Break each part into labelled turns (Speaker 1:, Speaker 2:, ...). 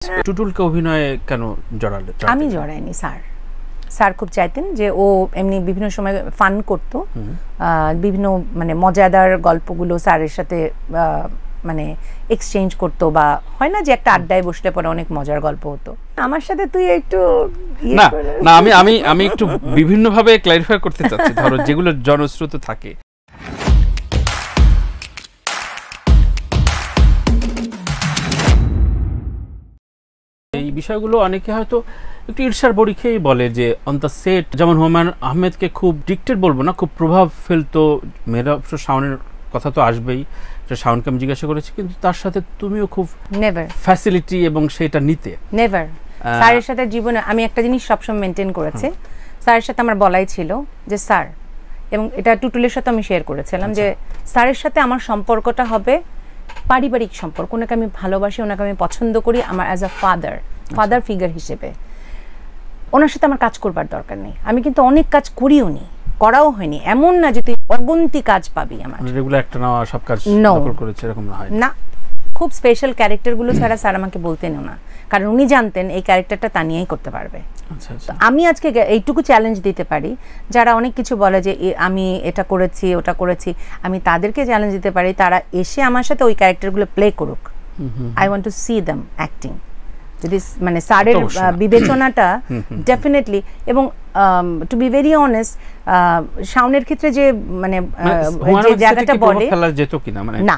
Speaker 1: টুটুলকে অভিনয়ে কেন জড়ালে?
Speaker 2: আমি জড়াইনি স্যার খুব চাইতেন যে ও এমনি বিভিন্ন সময় ফান করতো, বিভিন্ন মানে মজাদার গল্পগুলো স্যারের সাথে মানে এক্সচেঞ্জ করতো, বা হয় না যে একটা আড্ডায় বসলে পরে অনেক মজার গল্প হতো। আমার সাথে তুই একটু
Speaker 1: না না আমি একটু বিভিন্নভাবে ক্লারিফাই করতে চাচ্ছি, ধরো যেগুলো জনশ্রুত থাকে। এই বিষয়গুলো অনেকে হয়তো একটু ঈর্ষার বড়ি খেয়েই বলে যে অন দ্য সেট যেমন হুমায়ুন আহমেদকে খুব ডিক্টেট বলবো না, খুব প্রভাব ফেলতো। মেয়েরা অবশ্য শাওনের কথা তো আসবেই, শাওনকে আমি জিজ্ঞাসা করেছি, কিন্তু তার সাথে তুমিও খুব ফ্যাসিলিটি এবং সেটা নিতে
Speaker 2: নেভার। স্যারের সাথে জীবনে আমি একটা জিনিস সবসময় মেনটেন করেছি, স্যারের সাথে আমার বলাই ছিল যে স্যার, এবং এটা টুটুলের সাথে আমি শেয়ার করেছিলাম যে স্যারের সাথে আমার সম্পর্কটা হবে পারিবারিক সম্পর্ক। ওনাকে আমি ভালোবাসি, ওনাকে আমি পছন্দ করি আমার অ্যাজ আ ফাদার ফিগার হিসেবে। ওনার সাথে আমার কাজ করবার দরকার নেই। আমি কিন্তু অনেক কাজ করিও নি, করাও হয়নি, এমন না যে তুই অগন্তি কাজ পাবি আমার
Speaker 1: রেগুলার একটা না সব কাজ নকল করেছে এরকম না হয়
Speaker 2: না। খুব স্পেশাল ক্যারেক্টারগুলো ছাড়া স্যার আমাকে বলতেনও না, কারণ উনি জানতেন এই ক্যারেক্টারটা তানিয়াই করতে পারবে। আমি আজকে এইটুকু চ্যালেঞ্জ দিতে পারি, যারা অনেক কিছু বলে যে আমি এটা করেছি ওটা করেছি, আমি তাদেরকে চ্যালেঞ্জ দিতে পারি তারা এসে আমার সাথে ওই ক্যারেক্টারগুলো প্লে করুক। I want to C them acting. যদি মানে স্যারের বিবেচনাটা ডেফিনেটলি, এবং টু বি ভেরি অনেস্ট শাওনের ক্ষেত্রে যে মানে যে জায়গাটা বলে না,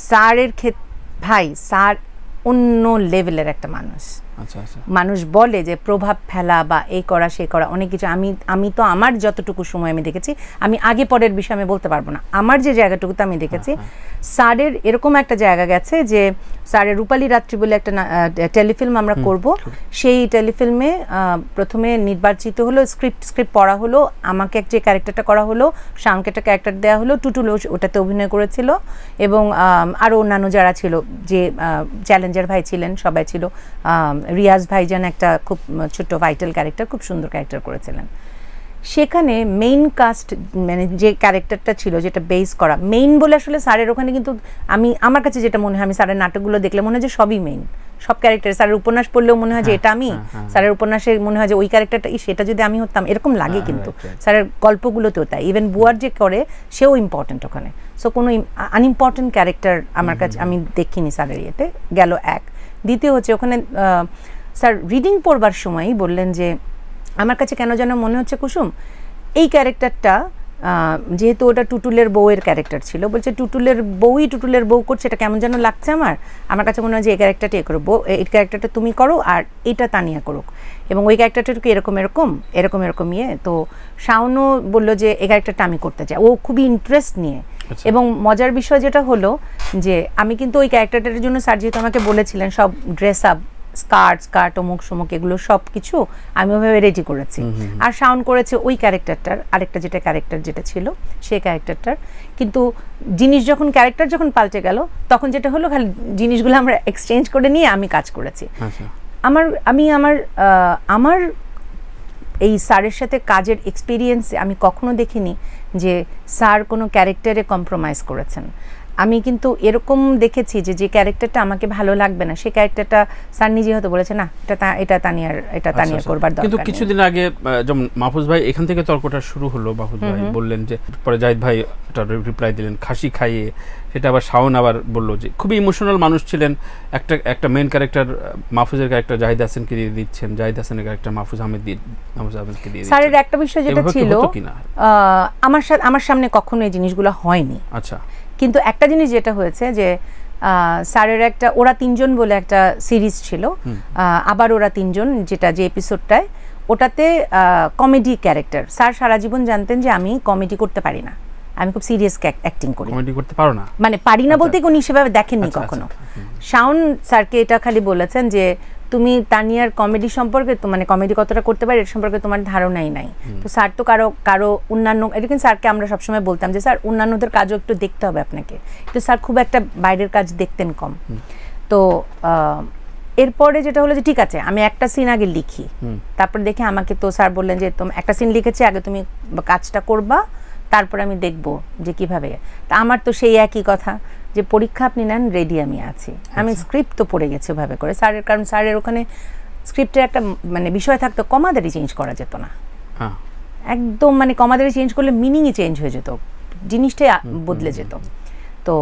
Speaker 2: স্যারের ক্ষেত্রে ভাই স্যার অন্য লেভেলের একটা মানুষ। মানুষ বলে যে প্রভাব ফেলা বা এই করা সে করা অনেক কিছু, আমি তো আমার যতটুকু সময় আমি দেখেছি, আমি আগে পরের বিষয়ে আমি বলতে পারবো না, আমার যে জায়গাটুকুতে আমি দেখেছি স্যারের এরকম একটা জায়গা গেছে যে স্যারের রূপালী রাত্রি বলে একটা টেলিফিল্ম আমরা করব, সেই টেলিফিল্মে প্রথমে নির্বাচিত হলো, স্ক্রিপ্ট পড়া হলো, আমাকে যে ক্যারেক্টারটা করা হলো, শাওনকে একটা ক্যারেক্টার দেওয়া হলো, টুটুল ওটাতে অভিনয় করেছিল, এবং আরও অন্যান্য যারা ছিল, যে চ্যালেঞ্জার ভাই ছিলেন, সবাই ছিল, রিয়াজ ভাইজান একটা খুব ছোট্ট ভাইটাল ক্যারেক্টার, খুব সুন্দর ক্যারেক্টার করেছিলেন। সেখানে মেইন কাস্ট মানে যে ক্যারেক্টারটা ছিল, যেটা বেস করা মেইন বলে আসলে স্যারের ওখানে, কিন্তু আমার কাছে যেটা মনে হয়, আমি স্যারের নাটকগুলো দেখলে মনে হয় যে সবই মেইন, সব ক্যারেক্টার। স্যারের উপন্যাস পড়লেও মনে হয় যে এটা আমি, স্যারের উপন্যাসে মনে হয় যে ওই ক্যারেক্টারটা সেটা যদি আমি হতাম এরকম লাগে, কিন্তু স্যারের গল্পগুলোতেও তাই। ইভেন বুয়ার যে করে সেও ইম্পর্টেন্ট ওখানে। সো কোনো আনইম্পর্টেন্ট ক্যারেক্টার আমার কাছে আমি দেখিনি স্যারের ইয়েতে। গেল এক। দ্বিতীয় হচ্ছে ওখানে স্যার রিডিং পড়বার সময়ই বললেন যে আমার কাছে কেন যেন মনে হচ্ছে কুসুম এই ক্যারেক্টারটা, যেহেতু ওটা টুটুলের বউয়ের ক্যারেক্টার ছিল, বলছে টুটুলের বউ করছে, এটা কেমন যেন লাগছে আমার কাছে মনে হয় যে এই ক্যারেক্টারটা করবো, এই ক্যারেক্টারটা তুমি করো আর এটা তানিয়া করুক, এবং ওই ক্যারেক্টারটা এরকম ইয়ে। তো শাওনও বললো যে এই ক্যারেক্টারটা আমি করতে চাই, ও খুবই ইন্টারেস্ট নিয়ে। এবং মজার বিষয় যেটা হলো যে আমি কিন্তু ওই ক্যারেক্টারটার জন্য স্যার যেহেতু আমাকে বলেছিলেন সব ড্রেস আপ, স্কার্ট অমুক সমুক এগুলো সব কিছু আমি ওইভাবে রেডি করেছি, আর শাওন করেছে ওই ক্যারেক্টারটার আরেকটা যেটা ছিল সেই ক্যারেক্টারটার। কিন্তু ক্যারেক্টার যখন পাল্টে গেল, তখন যেটা হলো খালি জিনিসগুলো আমরা এক্সচেঞ্জ করে নিয়ে আমি কাজ করেছি। আমার এই স্যারের সাথে কাজের এক্সপিরিয়েন্স আমি কখনো দেখিনি যে স্যার কোনো ক্যারেক্টারে কম্প্রোমাইজ করেছেন। আমি কিন্তু এরকম দেখেছি যে ক্যারেক্টারটা আমাকে ভালো লাগবে না, সেই ক্যারেক্টারটা স্যার নিজে হয়তো বলেছে না এটা তানিয়ার করবার দরকার।
Speaker 1: কিন্তু কিছুদিন আগে যেমন মাহফুজ ভাই এখান থেকে তর্কটা শুরু হলো, মাহফুজ ভাই বললেন যে, পরে জাহিদ ভাই একটা রিপ্লাই দিলেন খাসি খাইয়ে, সেটা আবার শাওন আবার বললো যে খুবই ইমোশনাল মানুষ ছিলেন, একটা মেইন ক্যারেক্টার মাহফুজের ক্যারেক্টার জাহিদ হাসানকে দিয়ে দিচ্ছেন, জাহিদ হাসানের ক্যারেক্টার মাহফুজ আহমেদকে দিয়ে দিচ্ছেন।
Speaker 2: স্যারের একটা বিষয় যেটা ছিল, আমার সামনে কখনো এই জিনিসগুলো হয়নি।
Speaker 1: আচ্ছা, কিন্তু
Speaker 2: একটা জিনিস যেটা হয়েছে যে স্যারের একটা ওরা তিনজন বলে একটা সিরিজ ছিল, আবার ওরা তিনজন যে এপিসোডটায়, ওটাতে কমেডি ক্যারেক্টার। স্যার সারা জীবন জানতেন যে আমি কমেডি করতে পারি না, আমি খুব সিরিয়াস অ্যাক্টিং করি।
Speaker 1: কমেডি করতে পারো না?
Speaker 2: মানে পারি না বলতে উনি সেভাবে দেখেননি কখনো। শাওন স্যারকে এটা খালি বলেছেন যে তুমি তানিয়ার কমেডি সম্পর্কে, মানে কমেডি কতটা করতে পারে এর সম্পর্কে তোমার ধারণাই নাই। তো স্যার তো কারো অন্যান্য, এটা কিন্তু স্যারকে আমরা সবসময় বলতাম যে স্যার অন্যান্যদের কাজও একটু দেখতে হবে আপনাকে, তো স্যার খুব একটা বাইরের কাজ দেখতেন কম। তো এরপরে যেটা হলো যে ঠিক আছে আমি একটা সিন আগে লিখি, তারপর দেখে আমাকে তো স্যার বললেন যে তুমি একটা সিন লিখেছি, আগে তুমি কাজটা করবা, তারপর আমি দেখবো যে কিভাবে। তা আমার তো সেই একই কথা, যে পরীক্ষা আপনি নেন, রেডি আমি আছি। আমি স্ক্রিপ্ট তো পড়ে গেছি ওভাবে করে স্যারের, কারণ স্যারের ওখানে স্ক্রিপ্টের একটা মানে বিষয় থাকতো, কমাদারি চেঞ্জ করা যেত না, একদম মানে কমাদারি চেঞ্জ করলে মিনিংই চেঞ্জ হয়ে যেত, জিনিসটাই বদলে যেত। তো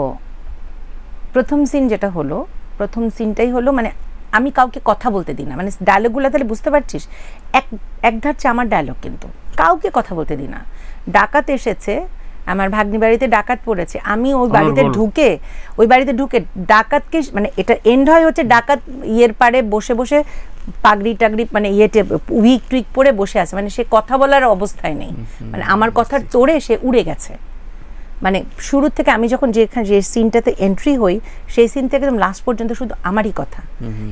Speaker 2: প্রথম সিন যেটা হলো, প্রথম সিনটাই হলো মানে আমি কাউকে কথা বলতে দিই না, মানে ডায়লগগুলো তাহলে বুঝতে পারছিস, এক ধারছে আমার ডায়লগ, কিন্তু কাউকে কথা বলতে দিই না। ডাকাত এসেছে, আমার ভাগ্নি বাড়িতে ডাকাত পড়েছে, আমি ওই বাড়িতে ঢুকে ডাকাতকে মানে এটা এন্ড হয় হচ্ছে ডাকাত ইয়ের পারে বসে বসে পাগড়ি টাগড়ি মানে ইয়েতে উইক টুইক পরে বসে আছে, মানে সে কথা বলার অবস্থায় নেই, মানে আমার কথার তোড়ে সে উড়ে গেছে। মানে শুরু থেকে আমি যখন যে সিনটাতে এন্ট্রি হই, সেই সিন থেকে একদম লাস্ট পর্যন্ত শুধু আমারই কথা।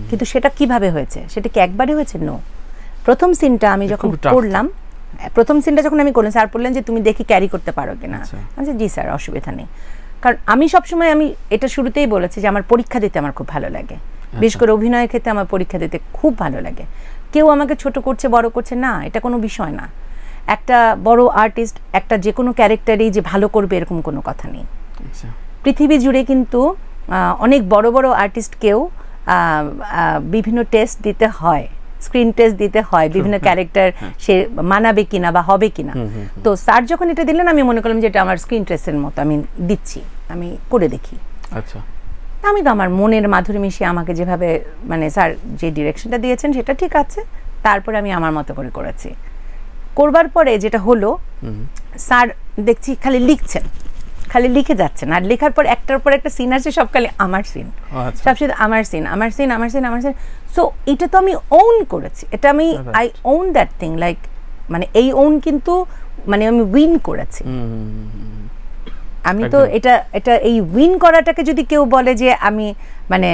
Speaker 2: কিন্তু সেটা কিভাবে হয়েছে, সেটা কি একবারে হয়েছে? নো। প্রথম সিনটা আমি যখন করলাম, প্রথম সিনটা যখন আমি করলাম, স্যার বললেন যে তুমি দেখি ক্যারি করতে পারো কিনা। আমি জি স্যার, অসুবিধা নেই। কারণ আমি সবসময় আমি এটা শুরুতেই বলেছি যে আমার পরীক্ষা দিতে আমার খুব ভালো লাগে, বিশেষ করে অভিনয়ের ক্ষেত্রে আমার পরীক্ষা দিতে খুব ভালো লাগে। কেউ আমাকে ছোট করছে বড় করছে না, এটা কোনো বিষয় না। একটা বড় আর্টিস্ট একটা যে কোনো ক্যারেক্টারই যে ভালো করবে এরকম কোনো কথা নেই। পৃথিবী জুড়ে কিন্তু অনেক বড় বড় আর্টিস্টকেও বিভিন্ন টেস্ট দিতে হয়, স্ক্রিন টেস্ট দিতে হয়, বিভিন্ন ক্যারেক্টার সে মানাবে কিনা বা হবে কিনা। তো স্যার যখন এটা দিলেন, আমি মনে করলাম যে এটা আমার স্ক্রিন টেস্টের মতো, আমি দিচ্ছি, আমি করে দেখি। আচ্ছা, আমি তো আমার মনের মাধুরী মিশিয়ে আমাকে যেভাবে মানে স্যার যে ডিরেকশনটা দিয়েছেন সেটা ঠিক আছে, তারপরে আমি আমার মতো করে করেছি। করবার পরে যেটা হলো, স্যার দেখছি খালি লিখছেন, খালি লিখে যাচ্ছেন, আর লেখার পর একটার পর একটা সিন আছে, সব খালি আমার সিন, সব শুধু আমার সিন, আমার সিন, আমার সিন, আমার সিন। সো এটা তো আমি ওন করেছি, এটা আমি I own that thing, like মানে এই ওন কিন্তু মানে আমি উইন করেছি। আমি তো এটা এই উইন করাটাকে যদি কেউ বলে যে আমি মানে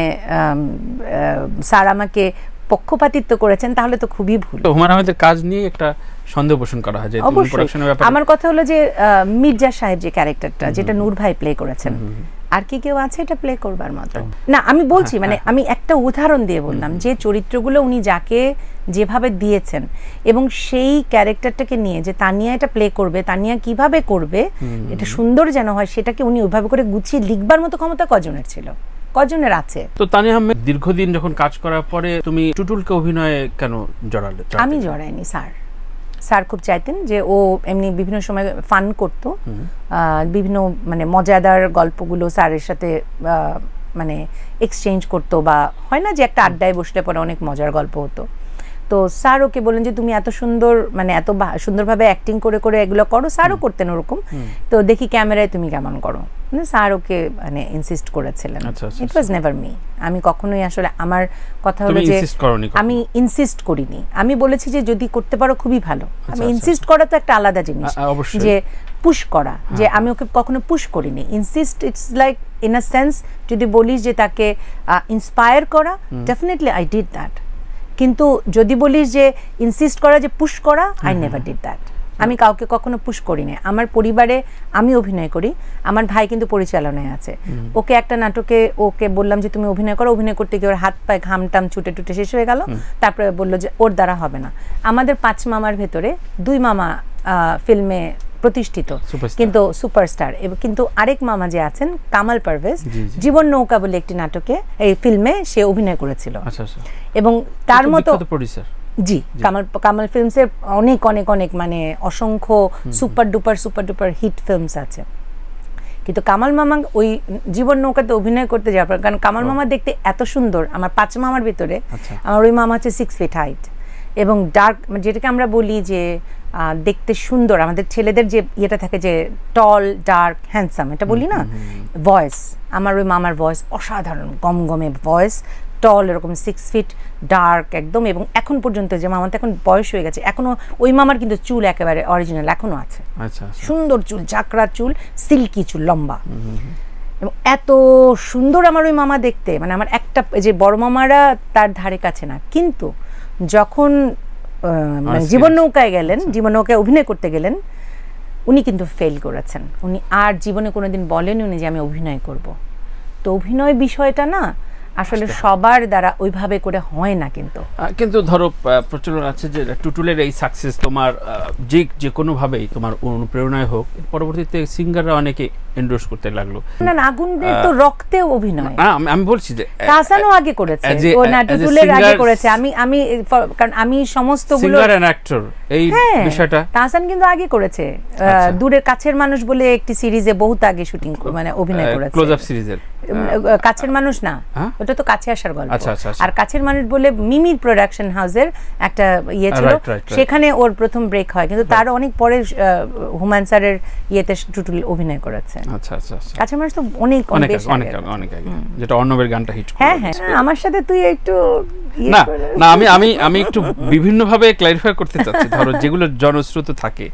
Speaker 2: স্যার আমাকে পক্ষপাতিত্ব করেছেন, তাহলে তো খুবই ভুল।
Speaker 1: তো হুমায়ুন আহমেদের কাজ নিয়ে একটা সন্দেহ পোষণ করা হয় যে প্রোডাকশনের ব্যাপারে।
Speaker 2: আমার কথা হলো যে মির্জা সাহেব যে ক্যারেক্টারটা, যেটা নূর ভাই প্লে করেছেন, আর কি কেউ আছে এটা প্লে করবার মতো? না, আমি বলছি মানে আমি একটা উদাহরণ দিয়ে বললাম যে চরিত্রগুলো উনি যাকে যেভাবে দিয়েছেন এবং সেই ক্যারেক্টারটাকে নিয়ে যে তানিয়া এটা প্লে করবে, তানিয়া কিভাবে করবে, এটা সুন্দর যেন হয়, সেটাকে উনি ওইভাবে করে গুছিয়ে লিখবার মতো ক্ষমতা কজনের ছিল, কজনের আছে?
Speaker 1: তো তানিয়া আহমেদ দীর্ঘদিন যখন কাজ করার পরে তুমি টুটুলকে অভিনয়ে কেন জড়ালে?
Speaker 2: আমি জড়াইনি, স্যার খুব চাইতেন যে ও এমনি বিভিন্ন সময় ফান করতো, বিভিন্ন মানে মজাদার গল্পগুলো স্যারের সাথে মানে এক্সচেঞ্জ করতো, বা হয় না যে একটা আড্ডায় বসলে পরে অনেক মজার গল্প হতো। তো স্যার ওকে বলেন যে তুমি এত সুন্দর মানে এত সুন্দরভাবে অ্যাক্টিং করে করে এগুলো করো, স্যারও করতেন ওরকম, তো দেখি ক্যামেরায় তুমি কেমন করো। স্যার ওকে মানে ইনসিস্ট করেছিলেন। ইট ওয়াজ নেভার মি। আমি কখনোই আসলে আমার কথা হলো যে আমি ইনসিস্ট করিনি, আমি বলেছি যে যদি করতে পারো খুবই ভালো। আমি ইনসিস্ট করা তো একটা আলাদা জিনিস, যে পুশ করা, যে আমি ওকে কখনো পুশ করিনি। Insist it's like in a sense যদি বলিস যে তাকে ইন্সপায়ার করা, ডেফিনেটলি আই ডিড দ্যাট। কিন্তু যদি বলিস যে ইনসিস্ট করা, যে পুশ করা, আই নেভার ডিড দ্যাট। আমি কাউকে কখনো পুশ করি না। আমার পরিবারে আমি অভিনয় করি, আমার ভাই কিন্তু পরিচালনায় আছে। ওকে একটা নাটকে ওকে বললাম যে তুমি অভিনয় করো, অভিনয় করতে গিয়ে ওর হাত পায়ে ঘাম টাম ছুটে টুটে শেষ হয়ে গেল, তারপরে বললো যে ওর দ্বারা হবে না। আমাদের 5 মামার ভেতরে 2 মামা ফিল্মে প্রতিষ্ঠিত, কিন্তু সুপারস্টার, কিন্তু আরেক মামা যে আছেন কামাল পারভেজ, জীবন নৌকা বলে একটি নাটকে এই ফিল্মে সে অভিনয় করেছিল, এবং তার মতো জি কামাল ফিল্মসের অনেক অনেক অনেক মানে অসংখ্য সুপার ডুপার হিট ফিল্মস আছে। কিন্তু কামাল মামা ওই জীবন নৌকাতে অভিনয় করতে যাওয়ার, কারণ কামাল মামা দেখতে এত সুন্দর, আমার 5 মামার ভিতরে আমার ওই মামা হচ্ছে 6 ফিট হাইট এবং ডার্ক, যেটাকে আমরা বলি যে দেখতে সুন্দর, আমাদের ছেলেদের যে ইয়েটা থাকে যে টল ডার্ক হ্যান্ডসাম, এটা বলি না, ভয়েস, আমার ওই মামার ভয়েস অসাধারণ, গমগমে ভয়েস, টল, এরকম 6 ফিট ডার্ক একদম। এবং এখন পর্যন্ত যে মামার তো এখন বয়স হয়ে গেছে, এখনো ওই মামার কিন্তু চুল একেবারে অরিজিনাল এখনো আছে, সুন্দর চুল, চাকরা চুল, সিল্কি চুল, লম্বা, এবং এত সুন্দর আমার ওই মামা দেখতে। মানে আমার একটা যে বড় মামারা তার ধারে কাছে না, কিন্তু যখন মানে জীবন নৌকায় গেলেন, জীবন নৌকায় অভিনয় করতে গেলেন, উনি কিন্তু ফেল করেছেন। উনি আর জীবনে কোনোদিন বলেন উনি যে আমি অভিনয় করব। তো অভিনয় বিষয়টা না আসলে সবার দ্বারা ওইভাবে করে হয় না।
Speaker 1: কিন্তু ধরো প্রচলন আছে যে টুটুলের এই সাকসেস তোমার যে কোনো ভাবেই তোমার অনুপ্রেরণায় হোক, পরবর্তীতে সিঙ্গাররা অনেকে এন্ডোর্স করতে লাগলো।
Speaker 2: না, আগুনের তো রক্তে অভিনয়।
Speaker 1: আমি বলছি যে
Speaker 2: তাহসানও আগে করেছে, ও না টুটুলের আগে করেছে। আমি কারণ আমি সমস্তগুলো
Speaker 1: সিঙ্গার এন্ড অ্যাক্টর এই বিষয়টা
Speaker 2: তাহসান কিন্তু আগে করেছে। দূরের কাছের মানুষ বলে একটি সিরিজে বহুত আগে শুটিং মানে অভিনয় করেছে।
Speaker 1: ক্লোজ আপ সিরিজের
Speaker 2: কাছের মানুষ না, ওটা তো কাছে আসার গল্প।
Speaker 1: আচ্ছা।
Speaker 2: আর কাছের মানুষ বলে মিমির প্রোডাকশন হাউসের একটা ইয়ে ছিল, সেখানে ওর প্রথম ব্রেক হয়, কিন্তু তার অনেক পরে হুমায়ুন স্যারের ইয়েতে টুটুল অভিনয় করেছে।
Speaker 1: আচ্ছা।
Speaker 2: কাছের মানুষ তো অনেক
Speaker 1: আগে, যেটা অর্ণবের গানটা হিট করে।
Speaker 2: হ্যাঁ, আমার সাথে তুই একটু
Speaker 1: না আমি একটু বিভিন্ন ভাবে ক্লারিফাই করতে চাচ্ছি, ধরো যেগুলো জনশ্রুত থাকে।